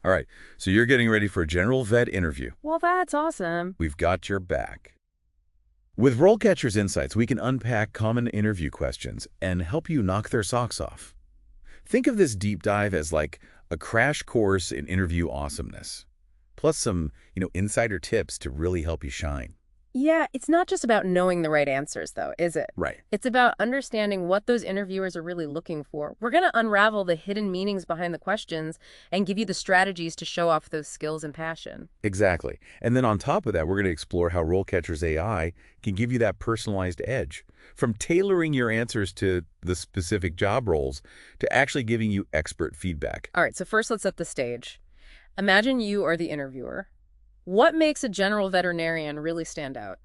All right, so you're getting ready for a general vet interview. Well, that's awesome. We've got your back. With RoleCatcher's insights, we can unpack common interview questions and help you knock their socks off. Think of this deep dive as like a crash course in interview awesomeness, plus some, insider tips to really help you shine. Yeah, it's not just about knowing the right answers, though, is it? Right. It's about understanding what those interviewers are really looking for. We're going to unravel the hidden meanings behind the questions and give you the strategies to show off those skills and passion. Exactly. And then on top of that, we're going to explore how RoleCatcher's AI can give you that personalized edge, from tailoring your answers to the specific job roles to actually giving you expert feedback. All right, so first let's set the stage. Imagine you are the interviewer. What makes a general veterinarian really stand out?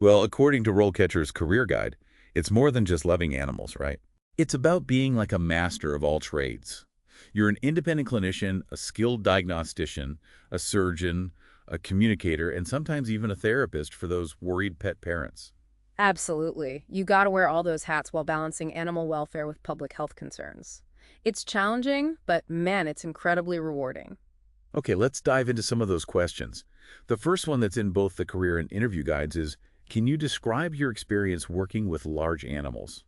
Well, according to RoleCatcher's career guide, it's more than just loving animals, right? It's about being like a master of all trades. You're an independent clinician, a skilled diagnostician, a surgeon, a communicator, and sometimes even a therapist for those worried pet parents. Absolutely. You got to wear all those hats while balancing animal welfare with public health concerns. It's challenging, but man, it's incredibly rewarding. Okay, let's dive into some of those questions. The first one that's in both the career and interview guides is, can you describe your experience working with large animals?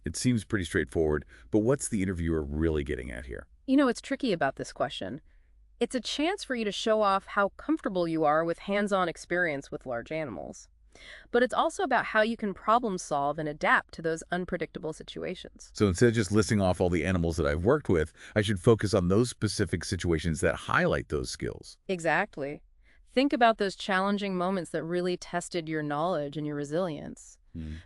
It seems pretty straightforward, but what's the interviewer really getting at here? You know, what's tricky about this question. It's a chance for you to show off how comfortable you are with hands-on experience with large animals. But it's also about how you can problem solve and adapt to those unpredictable situations. So instead of just listing off all the animals that I've worked with, I should focus on those specific situations that highlight those skills. Exactly. Think about those challenging moments that really tested your knowledge and your resilience.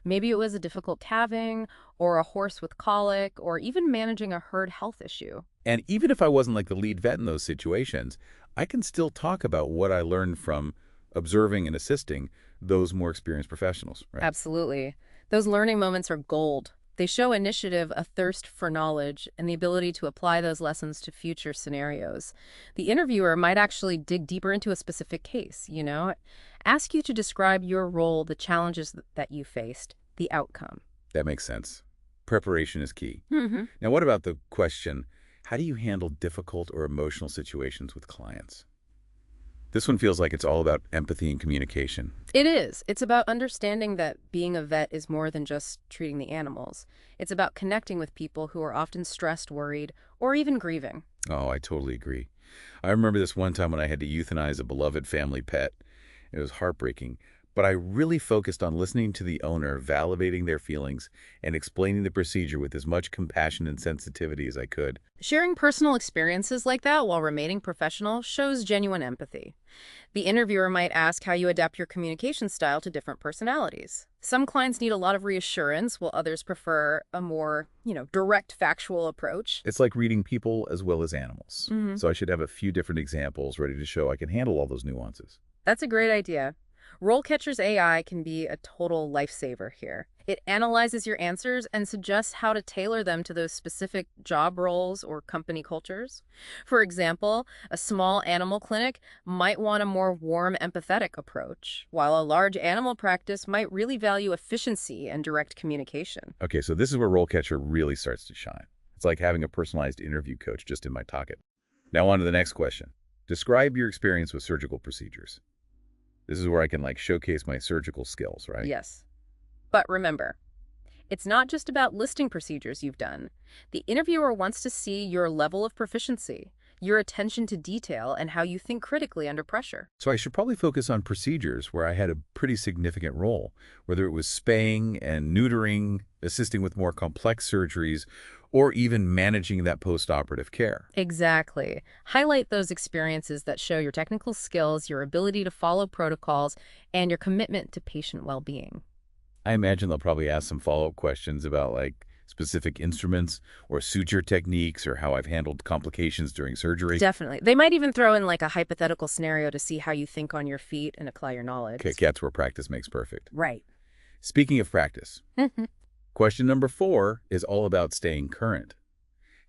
Maybe it was a difficult calving, or a horse with colic, or even managing a herd health issue. And even if I wasn't like the lead vet in those situations, I can still talk about what I learned from observing and assisting those more experienced professionals, right? Absolutely. Those learning moments are gold. They show initiative, a thirst for knowledge, and the ability to apply those lessons to future scenarios. The interviewer might actually dig deeper into a specific case, ask you to describe your role, the challenges that you faced, the outcome. That makes sense. Preparation is key. Mm-hmm. Now, what about the question, how do you handle difficult or emotional situations with clients? This one feels like it's all about empathy and communication. It is. It's about understanding that being a vet is more than just treating the animals. It's about connecting with people who are often stressed, worried, or even grieving. Oh, I totally agree. I remember this one time when I had to euthanize a beloved family pet. It was heartbreaking, but I really focused on listening to the owner, validating their feelings, and explaining the procedure with as much compassion and sensitivity as I could. Sharing personal experiences like that while remaining professional shows genuine empathy. The interviewer might ask how you adapt your communication style to different personalities. Some clients need a lot of reassurance, while others prefer a more, direct, factual approach. It's like reading people as well as animals. Mm-hmm. So I should have a few different examples ready to show I can handle all those nuances. That's a great idea. RoleCatcher's AI can be a total lifesaver here. It analyzes your answers and suggests how to tailor them to those specific job roles or company cultures. For example, a small animal clinic might want a more warm, empathetic approach, while a large animal practice might really value efficiency and direct communication. Okay, so this is where RoleCatcher really starts to shine. It's like having a personalized interview coach just in my pocket. Now on to the next question. Describe your experience with surgical procedures. This is where I can showcase my surgical skills, right? Yes. But remember, it's not just about listing procedures you've done. The interviewer wants to see your level of proficiency, your attention to detail, and how you think critically under pressure. So I should probably focus on procedures where I had a pretty significant role, whether it was spaying and neutering, assisting with more complex surgeries, or even managing that post-operative care. Exactly. Highlight those experiences that show your technical skills, your ability to follow protocols, and your commitment to patient well-being. I imagine they'll probably ask some follow-up questions about specific instruments or suture techniques or how I've handled complications during surgery. Definitely. They might even throw in a hypothetical scenario to see how you think on your feet and apply your knowledge. Okay, that's where practice makes perfect. Right. Speaking of practice, question number 4 is all about staying current.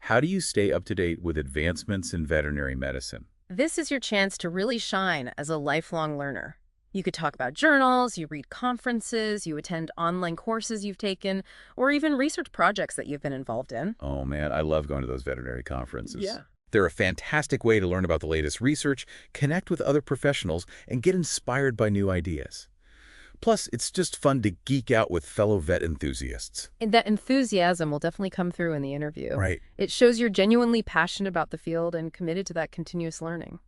How do you stay up to date with advancements in veterinary medicine? This is your chance to really shine as a lifelong learner. You could talk about journals, you read conferences, you attend online courses you've taken, or even research projects that you've been involved in. Oh man, I love going to those veterinary conferences. Yeah. They're a fantastic way to learn about the latest research, connect with other professionals, and get inspired by new ideas. Plus, it's just fun to geek out with fellow vet enthusiasts. And that enthusiasm will definitely come through in the interview. Right. It shows you're genuinely passionate about the field and committed to that continuous learning.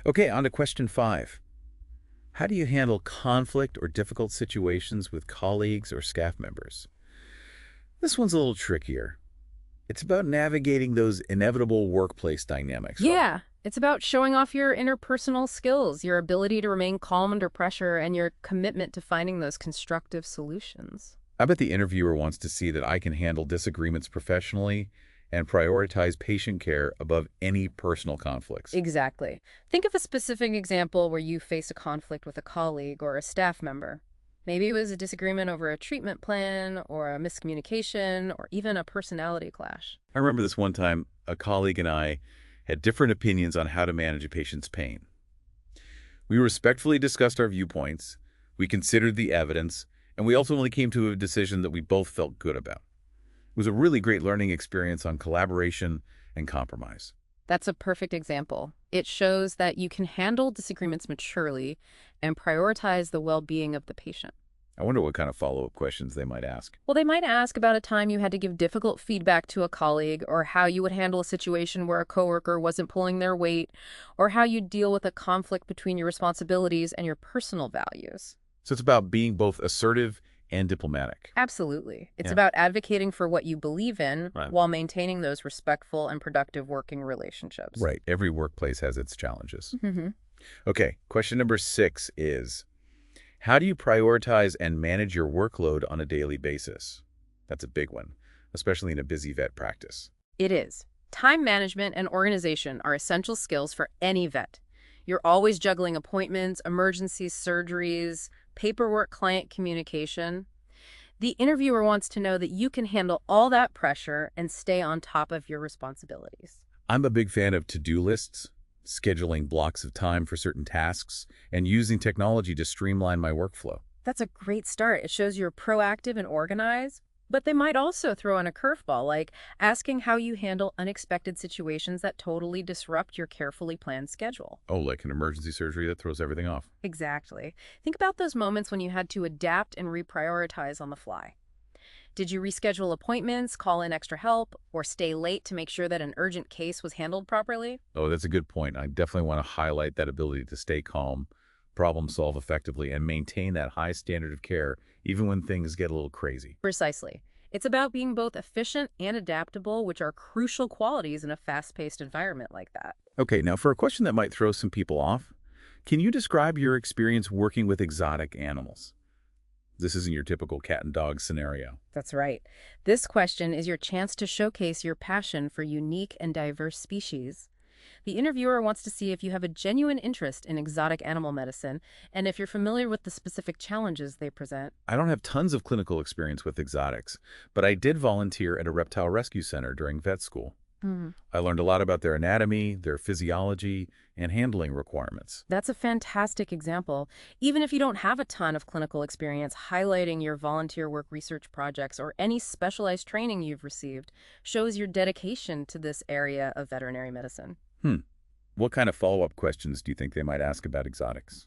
Okay, on to question 5. How do you handle conflict or difficult situations with colleagues or staff members? This one's a little trickier. It's about navigating those inevitable workplace dynamics. Yeah, it's about showing off your interpersonal skills, your ability to remain calm under pressure, and your commitment to finding those constructive solutions. I bet the interviewer wants to see that I can handle disagreements professionally and prioritize patient care above any personal conflicts. Exactly. Think of a specific example where you face a conflict with a colleague or a staff member. Maybe it was a disagreement over a treatment plan, or a miscommunication, or even a personality clash. I remember this one time, a colleague and I had different opinions on how to manage a patient's pain. We respectfully discussed our viewpoints, we considered the evidence, and we ultimately came to a decision that we both felt good about. It was a really great learning experience on collaboration and compromise. That's a perfect example. It shows that you can handle disagreements maturely and prioritize the well-being of the patient. I wonder what kind of follow-up questions they might ask. Well, they might ask about a time you had to give difficult feedback to a colleague, or how you would handle a situation where a coworker wasn't pulling their weight, or how you deal with a conflict between your responsibilities and your personal values. So it's about being both assertive and diplomatic. Absolutely. It's Yeah. about advocating for what you believe in Right. while maintaining those respectful and productive working relationships. Right. Every workplace has its challenges. Mm-hmm. Okay, question number 6 is, how do you prioritize and manage your workload on a daily basis? That's a big one, especially in a busy vet practice. It is. Time management and organization are essential skills for any vet. You're always juggling appointments, emergencies, surgeries, paperwork, client communication. The interviewer wants to know that you can handle all that pressure and stay on top of your responsibilities. I'm a big fan of to-do lists, scheduling blocks of time for certain tasks, and using technology to streamline my workflow. That's a great start. It shows you're proactive and organized. But they might also throw in a curveball, like asking how you handle unexpected situations that totally disrupt your carefully planned schedule. Oh, like an emergency surgery that throws everything off. Exactly. Think about those moments when you had to adapt and reprioritize on the fly. Did you reschedule appointments, call in extra help, or stay late to make sure that an urgent case was handled properly? Oh, that's a good point. I definitely want to highlight that ability to stay calm, problem solve effectively, and maintain that high standard of care even when things get a little crazy. Precisely. It's about being both efficient and adaptable, which are crucial qualities in a fast-paced environment like that. Okay, now for a question that might throw some people off, can you describe your experience working with exotic animals? This isn't your typical cat and dog scenario. That's right. This question is your chance to showcase your passion for unique and diverse species. The interviewer wants to see if you have a genuine interest in exotic animal medicine and if you're familiar with the specific challenges they present. I don't have tons of clinical experience with exotics, but I did volunteer at a reptile rescue center during vet school. I learned a lot about their anatomy, their physiology, and handling requirements. That's a fantastic example. Even if you don't have a ton of clinical experience, highlighting your volunteer work research projects or any specialized training you've received shows your dedication to this area of veterinary medicine. What kind of follow-up questions do you think they might ask about exotics?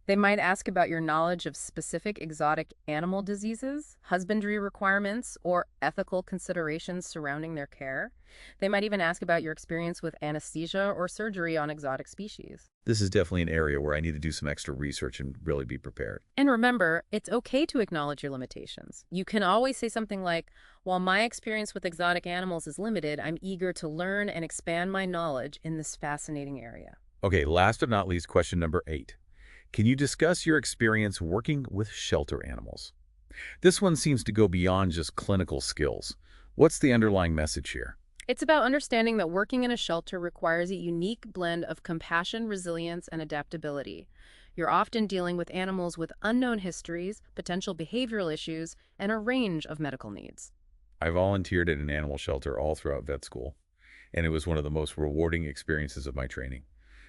They might ask about your knowledge of specific exotic animal diseases, husbandry requirements, or ethical considerations surrounding their care. They might even ask about your experience with anesthesia or surgery on exotic species. This is definitely an area where I need to do some extra research and really be prepared. And remember, it's okay to acknowledge your limitations. You can always say something like, while my experience with exotic animals is limited, I'm eager to learn and expand my knowledge in this fascinating area. Okay, last but not least, question number 8. Can you discuss your experience working with shelter animals? This one seems to go beyond just clinical skills. What's the underlying message here? It's about understanding that working in a shelter requires a unique blend of compassion, resilience, and adaptability. You're often dealing with animals with unknown histories, potential behavioral issues, and a range of medical needs. I volunteered at an animal shelter all throughout vet school, and it was one of the most rewarding experiences of my training.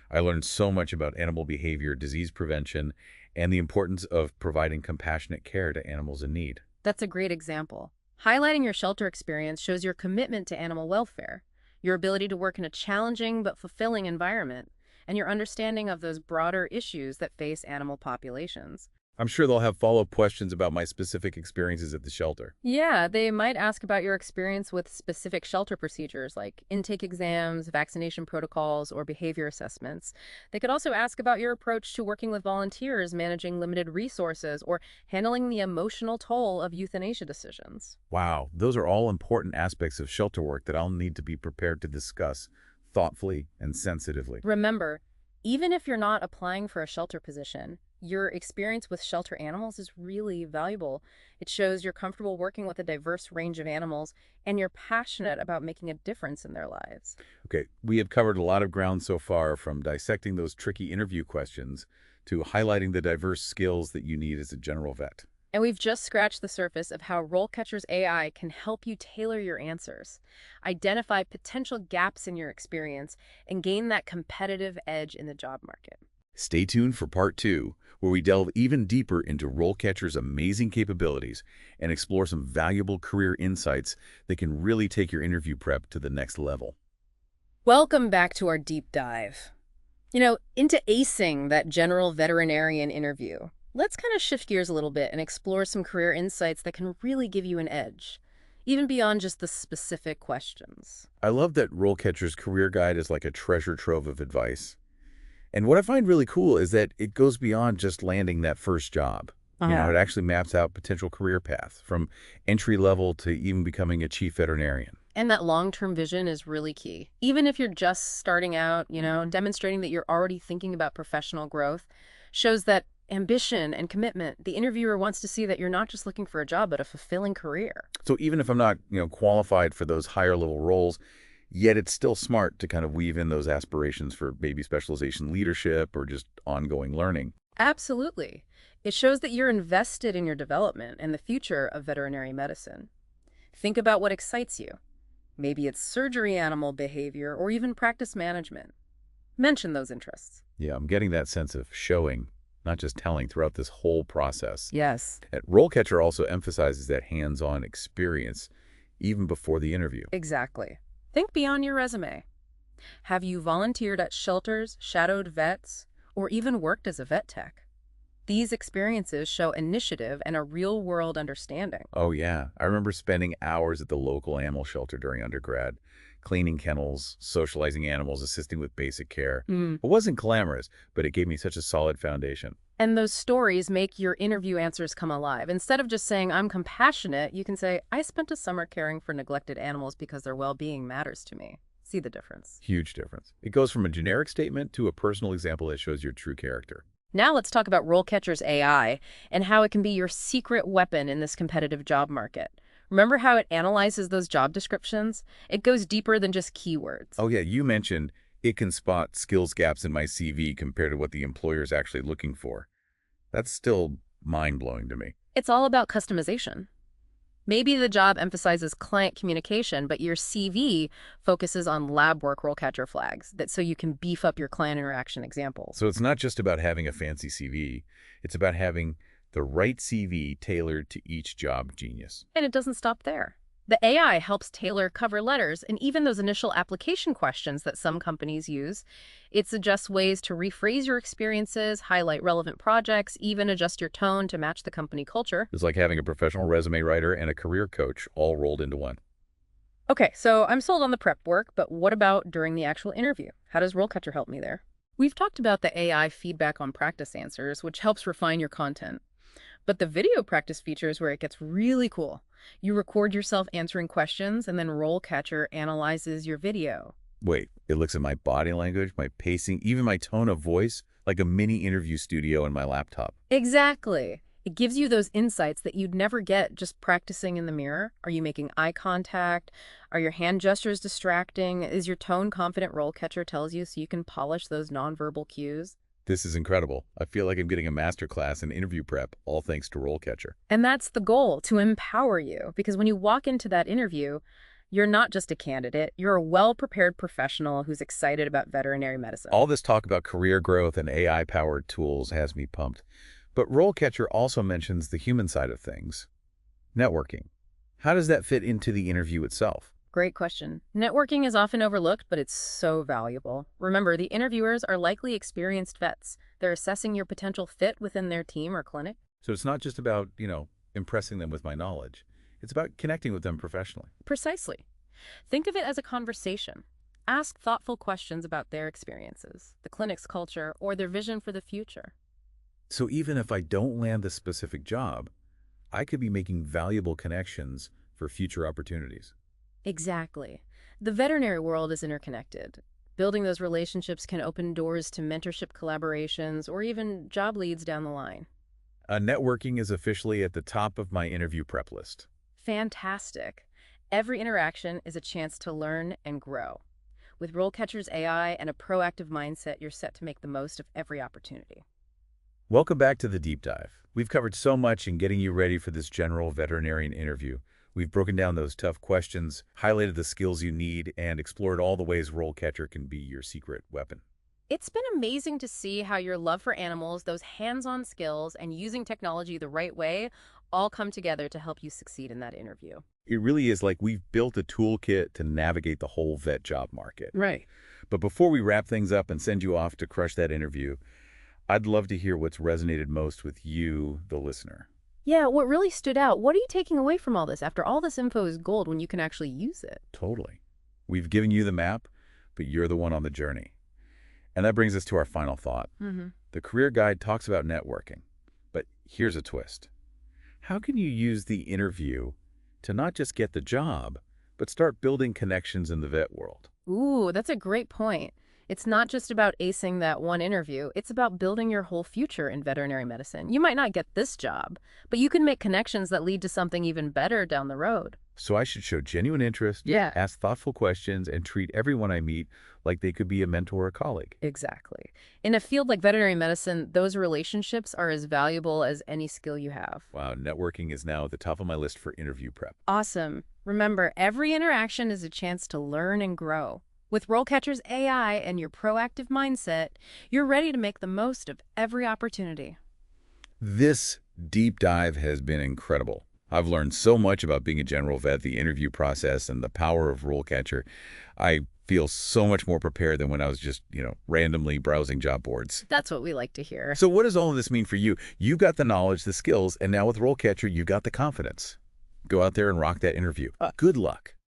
I learned so much about animal behavior, disease prevention, and the importance of providing compassionate care to animals in need. That's a great example. Highlighting your shelter experience shows your commitment to animal welfare. your ability to work in a challenging but fulfilling environment, and your understanding of those broader issues that face animal populations. I'm sure they'll have follow-up questions about my specific experiences at the shelter. Yeah, they might ask about your experience with specific shelter procedures like intake exams, vaccination protocols, or behavior assessments. They could also ask about your approach to working with volunteers, managing limited resources, or handling the emotional toll of euthanasia decisions. Wow, those are all important aspects of shelter work that I'll need to be prepared to discuss thoughtfully and sensitively. Remember, even if you're not applying for a shelter position, your experience with shelter animals is really valuable. It shows you're comfortable working with a diverse range of animals and you're passionate about making a difference in their lives. Okay, we have covered a lot of ground so far, from dissecting those tricky interview questions to highlighting the diverse skills that you need as a general vet. And we've just scratched the surface of how RoleCatcher's AI can help you tailor your answers, identify potential gaps in your experience, and gain that competitive edge in the job market. Stay tuned for part 2, where we delve even deeper into RoleCatcher's amazing capabilities and explore some valuable career insights that can really take your interview prep to the next level. Welcome back to our deep dive. Into acing that General Veterinarian interview. Let's kind of shift gears a little bit and explore some career insights that can really give you an edge, even beyond just the specific questions. I love that RoleCatcher's career guide is like a treasure trove of advice. And what I find really cool is that it goes beyond just landing that first job. It actually maps out potential career paths from entry level to even becoming a chief veterinarian. And that long-term vision is really key. Even if you're just starting out, demonstrating that you're already thinking about professional growth shows that ambition and commitment. The interviewer wants to see that you're not just looking for a job, but a fulfilling career. So even if I'm not, qualified for those higher level roles, yet it's still smart to kind of weave in those aspirations for maybe specialization leadership or just ongoing learning. Absolutely. It shows that you're invested in your development and the future of veterinary medicine. Think about what excites you. Maybe it's surgery animal behavior or even practice management. Mention those interests. Yeah, I'm getting that sense of showing, not just telling, throughout this whole process. Yes. At RoleCatcher also emphasizes that hands-on experience even before the interview. Exactly. Think beyond your resume. Have you volunteered at shelters, shadowed vets, or even worked as a vet tech? These experiences show initiative and a real-world understanding. Oh, yeah. I remember spending hours at the local animal shelter during undergrad, cleaning kennels, socializing animals, assisting with basic care. It wasn't glamorous, but it gave me such a solid foundation. And those stories make your interview answers come alive. Instead of just saying, I'm compassionate, you can say, I spent a summer caring for neglected animals because their well-being matters to me. See the difference. Huge difference. It goes from a generic statement to a personal example that shows your true character. Now let's talk about RoleCatcher's AI and how it can be your secret weapon in this competitive job market. Remember how it analyzes those job descriptions? It goes deeper than just keywords. Oh, yeah. You mentioned it can spot skills gaps in my CV compared to what the employer is actually looking for. That's still mind-blowing to me. It's all about customization. Maybe the job emphasizes client communication, but your CV focuses on lab work RoleCatcher flags, so you can beef up your client interaction examples. So it's not just about having a fancy CV. It's about having the right CV tailored to each job. Genius. And it doesn't stop there. The AI helps tailor cover letters and even those initial application questions that some companies use. It suggests ways to rephrase your experiences, highlight relevant projects, even adjust your tone to match the company culture. It's like having a professional resume writer and a career coach all rolled into one. Okay, so I'm sold on the prep work, but what about during the actual interview? How does RoleCatcher help me there? We've talked about the AI feedback on practice answers, which helps refine your content. But the video practice feature is where it gets really cool. You record yourself answering questions, and then RoleCatcher analyzes your video. Wait, it looks at my body language, my pacing, even my tone of voice, like a mini interview studio in my laptop. Exactly. It gives you those insights that you'd never get just practicing in the mirror. Are you making eye contact? Are your hand gestures distracting? Is your tone confident? RoleCatcher tells you so you can polish those nonverbal cues. This is incredible. I feel like I'm getting a masterclass in interview prep, all thanks to RoleCatcher. And that's the goal, to empower you. Because when you walk into that interview, you're not just a candidate. You're a well-prepared professional who's excited about veterinary medicine. All this talk about career growth and AI-powered tools has me pumped. But RoleCatcher also mentions the human side of things. Networking. How does that fit into the interview itself? Great question. Networking is often overlooked, but it's so valuable. Remember, the interviewers are likely experienced vets. They're assessing your potential fit within their team or clinic. So it's not just about, impressing them with my knowledge. It's about connecting with them professionally. Precisely. Think of it as a conversation. Ask thoughtful questions about their experiences, the clinic's culture, or their vision for the future. So even if I don't land the specific job, I could be making valuable connections for future opportunities. Exactly. The veterinary world is interconnected. Building those relationships can open doors to mentorship collaborations or even job leads down the line. Networking is officially at the top of my interview prep list. Fantastic. Every interaction is a chance to learn and grow. With RoleCatcher's AI and a proactive mindset, you're set to make the most of every opportunity. Welcome back to the deep dive. We've covered so much in getting you ready for this general veterinarian interview. We've broken down those tough questions, highlighted the skills you need, and explored all the ways RoleCatcher can be your secret weapon. It's been amazing to see how your love for animals, those hands-on skills, and using technology the right way all come together to help you succeed in that interview. It really is like we've built a toolkit to navigate the whole vet job market. Right. But before we wrap things up and send you off to crush that interview, I'd love to hear what's resonated most with you, the listener. Yeah, what really stood out? What are you taking away from all this? After all this info is gold when you can actually use it. Totally. We've given you the map, but you're the one on the journey. And that brings us to our final thought. The career guide talks about networking, but here's a twist. How can you use the interview to not just get the job, but start building connections in the vet world? Ooh, that's a great point. It's not just about acing that one interview. It's about building your whole future in veterinary medicine. You might not get this job, but you can make connections that lead to something even better down the road. So I should show genuine interest, Yeah. ask thoughtful questions, and treat everyone I meet like they could be a mentor or colleague. Exactly. In a field like veterinary medicine, those relationships are as valuable as any skill you have. Wow, networking is now at the top of my list for interview prep. Awesome. Remember, every interaction is a chance to learn and grow. With RoleCatcher's AI and your proactive mindset, you're ready to make the most of every opportunity. This deep dive has been incredible. I've learned so much about being a general vet, the interview process, and the power of RoleCatcher. I feel so much more prepared than when I was just, randomly browsing job boards. That's what we like to hear. So what does all of this mean for you? You've got the knowledge, the skills, and now with RoleCatcher, you've got the confidence. Go out there and rock that interview. Good luck.